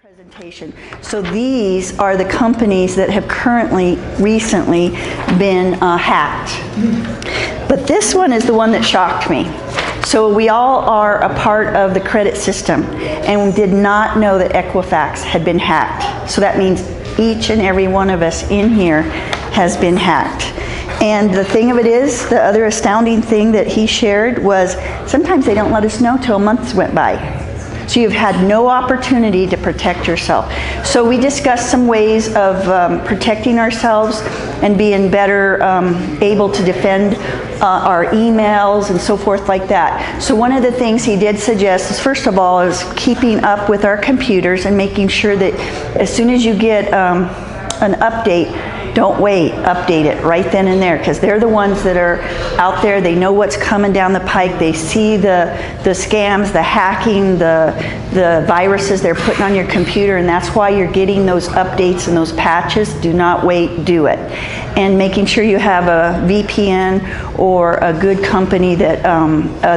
presentation. So these are the companies that have recently been hacked. But this one is the one that shocked me. So we all are a part of the credit system, and we did not know that Equifax had been hacked. So that means each and every one of us in here has been hacked. And the thing of it is, the other astounding thing that he shared was sometimes they don't let us know till months went by. So you've had no opportunity to protect yourself. So we discussed some ways of protecting ourselves and being better able to defend our emails and so forth like that. So one of the things he did suggest is, first of all, is keeping up with our computers and making sure that as soon as you get an update, don't wait, update it right then and there, because they're the ones that are out there. They know what's coming down the pike. They see the scams, the hacking, the viruses they're putting on your computer, and that's why you're getting those updates and those patches. Do not wait, do it. And making sure you have a VPN or a good company that,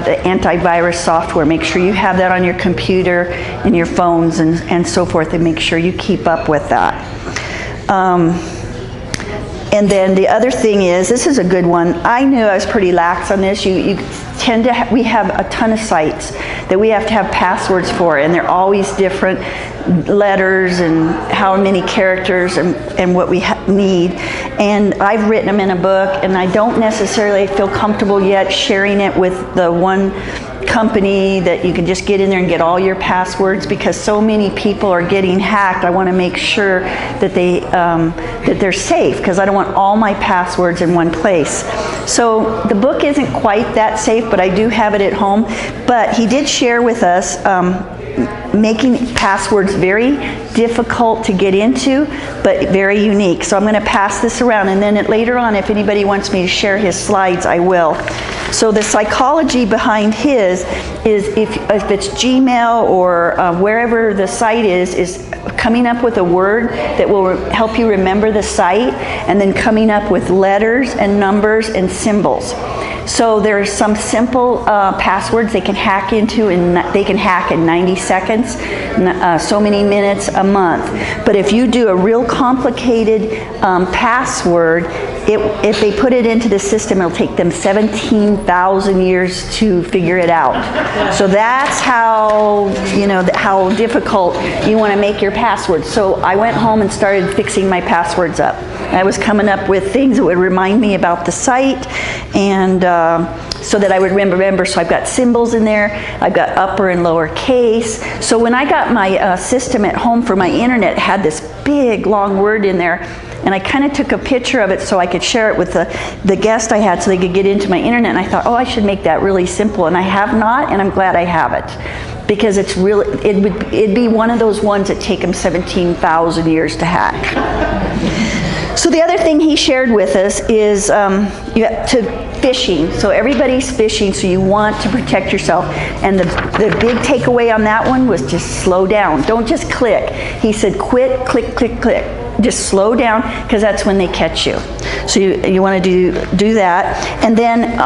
the antivirus software, make sure you have that on your computer and your phones and so forth, and make sure you keep up with that. And then the other thing is, this is a good one. I knew I was pretty lax on this. We have a ton of sites that we have to have passwords for, and they're always different letters and how many characters and what we need. And I've written them in a book, and I don't necessarily feel comfortable yet sharing it with the one company that you can just get in there and get all your passwords, because so many people are getting hacked. I want to make sure that they're safe, because I don't want all my passwords in one place. So the book isn't quite that safe, but I do have it at home. But he did share with us making passwords very difficult to get into, but very unique. So I'm going to pass this around, and then later on, if anybody wants me to share his slides, I will. So the psychology behind his is if it's Gmail or wherever the site is coming up with a word that will help you remember the site, and then coming up with letters and numbers and symbols. So there's some simple passwords they can hack into, and they can hack in 90 seconds, so many minutes, a month. But if you do a real complicated password, if they put it into the system, it'll take them 17,000 years to figure it out. So that's how, how difficult you want to make your passwords. So I went home and started fixing my passwords up. I was coming up with things that would remind me about the site, and so that I would remember. So I've got symbols in there, I've got upper and lower case. So when I got my system at home for my internet, it had this big long word in there, and I kind of took a picture of it so I could share it with the guest I had so they could get into my internet, and I thought, oh, I should make that really simple, and I have not, and I'm glad I have it, because it's really, it'd be one of those ones that take them 17,000 years to hack. So the other thing he shared with us is phishing. So everybody's phishing, so you want to protect yourself. And the big takeaway on that one was just slow down. Don't just click. He said quit, click, click, click. Just slow down, because that's when they catch you. So you want to do that. And then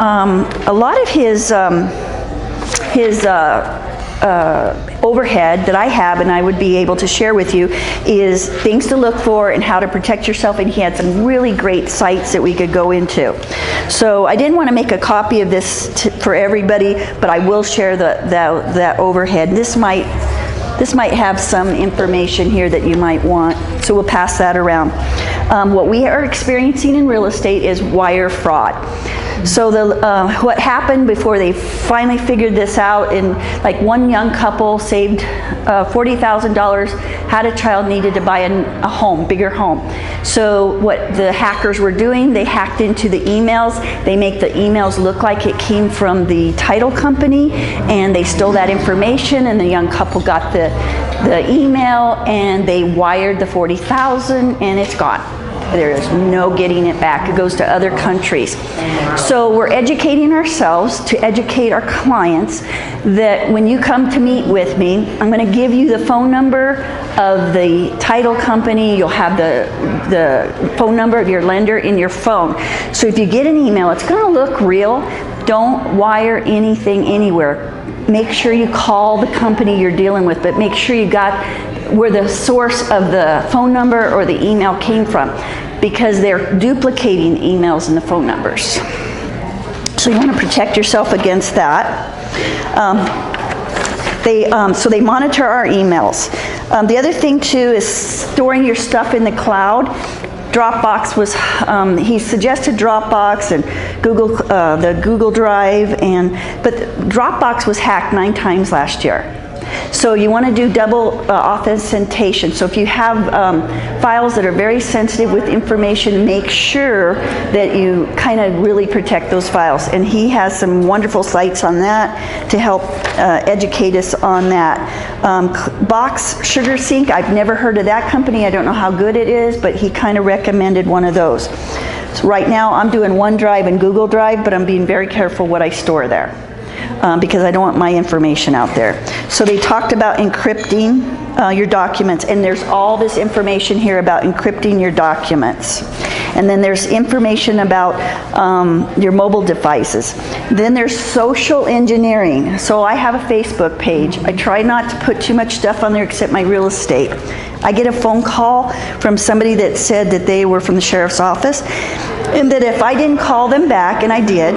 a lot of his overhead that I have and I would be able to share with you is things to look for and how to protect yourself, and he had some really great sites that we could go into. So I didn't want to make a copy of this for everybody, but I will share that overhead. This might have some information here that you might want, so we'll pass that around. What we are experiencing in real estate is wire fraud. So what happened before they finally figured this out, and like one young couple saved $40,000, had a child, needed to buy a home, bigger home. So what the hackers were doing, they hacked into the emails. They make the emails look like it came from the title company, and they stole that information, and the young couple got the email, and they wired the $40,000, and it's gone. There is no getting it back. It goes to other countries. So we're educating ourselves to educate our clients that when you come to meet with me, I'm going to give you the phone number of the title company. You'll have the phone number of your lender in your phone. So if you get an email, it's going to look real. Don't wire anything anywhere. Make sure you call the company you're dealing with, but make sure you got where the source of the phone number or the email came from, because they're duplicating emails and the phone numbers. So you want to protect yourself against that. So they monitor our emails. The other thing too is storing your stuff in the cloud. Dropbox was, he suggested Dropbox and Google, the Google Drive, but Dropbox was hacked 9 times last year. So you want to do double authentication. So if you have files that are very sensitive with information, make sure that you kind of really protect those files. And he has some wonderful sites on that to help educate us on that. Box Sugar Sync, I've never heard of that company. I don't know how good it is, but he kind of recommended one of those. So right now I'm doing OneDrive and Google Drive, but I'm being very careful what I store there. Because I don't want my information out there. So they talked about encrypting your documents, and there's all this information here about encrypting your documents. And then there's information about your mobile devices. Then there's social engineering. So I have a Facebook page. I try not to put too much stuff on there except my real estate. I get a phone call from somebody that said that they were from the sheriff's office, and that if I didn't call them back, and I did,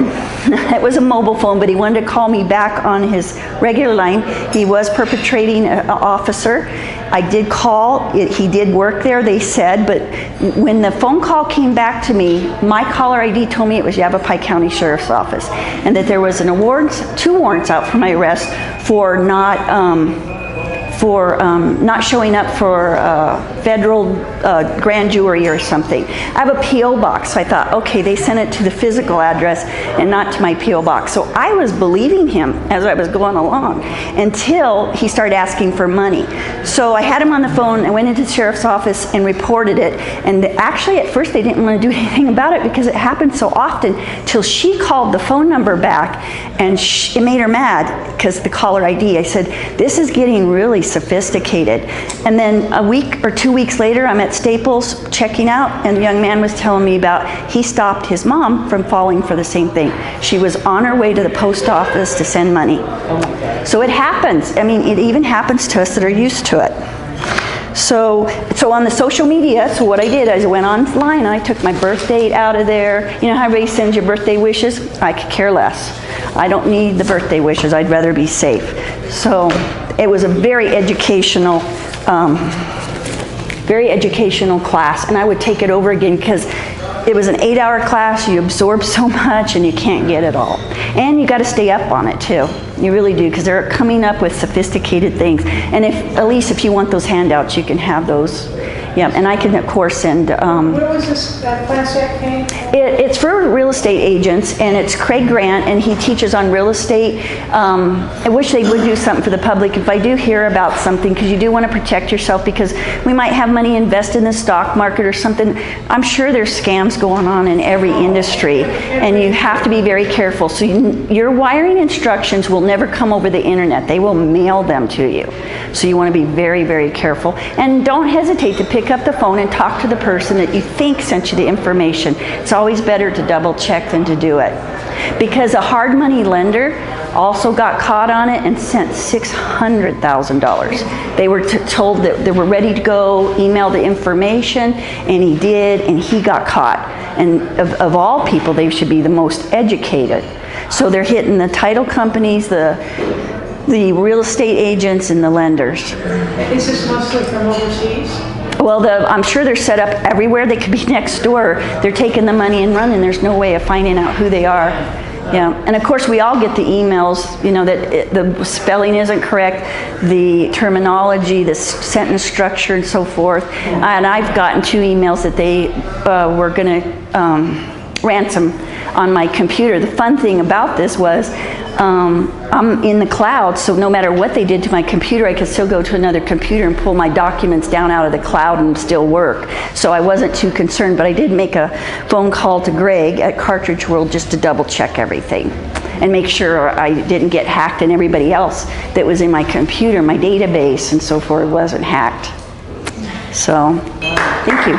it was a mobile phone, but he wanted to call me back on his regular line. He was perpetrating an officer. I did call, he did work there, they said, but when the phone call came back to me, my caller ID told me it was Yavapai County Sheriff's Office, and that there was 2 warrants out for my arrest for not showing up for federal grand jury or something. I have a P.O. box, so I thought, okay, they sent it to the physical address and not to my P.O. box. So I was believing him as I was going along until he started asking for money. So I had him on the phone. I went into the sheriff's office and reported it. And actually, at first, they didn't want to do anything about it because it happened so often, till she called the phone number back, and it made her mad because the caller ID. I said, this is getting really sophisticated. And then a week or 2 weeks later, I'm at Staples checking out, and the young man was telling me about he stopped his mom from falling for the same thing. She was on her way to the post office to send money. So it happens. I mean, it even happens to us that are used to it. So on the social media, so what I did is I went online and I took my birth date out of there. You know how everybody sends your birthday wishes? I could care less. I don't need the birthday wishes. I'd rather be safe. So it was a very educational class, and I would take it over again because it was an 8-hour class. You absorb so much and you can't get it all. And you got to stay up on it too. You really do, because they're coming up with sophisticated things. And at least if you want those handouts, you can have those. Yeah, and I can, of course, send... Where was this class at, Kay? It's for real estate agents, and it's Craig Grant, and he teaches on real estate. I wish they would do something for the public if I do hear about something, because you do want to protect yourself, because we might have money invested in the stock market or something. I'm sure there's scams going on in every industry, and you have to be very careful. So your wiring instructions will never come over the internet. They will mail them to you. So you want to be very, very careful. And don't hesitate to pick up the phone and talk to the person that you think sent you the information. It's always better to double check than to do it. Because a hard money lender also got caught on it and sent $600,000. They were told that they were ready to go, email the information, and he did, and he got caught. And of all people, they should be the most educated. So they're hitting the title companies, the real estate agents, and the lenders. Is this mostly from overseas? Well, I'm sure they're set up everywhere. They could be next door. They're taking the money and running. There's no way of finding out who they are. Yeah, and of course we all get the emails, you know, that the spelling isn't correct, the terminology, the sentence structure, and so forth. And I've gotten 2 emails that they were going to ransom on my computer. The fun thing about this was I'm in the cloud, so no matter what they did to my computer, I could still go to another computer and pull my documents down out of the cloud and still work. So I wasn't too concerned, but I did make a phone call to Greg at Cartridge World just to double check everything and make sure I didn't get hacked, and everybody else that was in my computer, my database and so forth, wasn't hacked. So, thank you.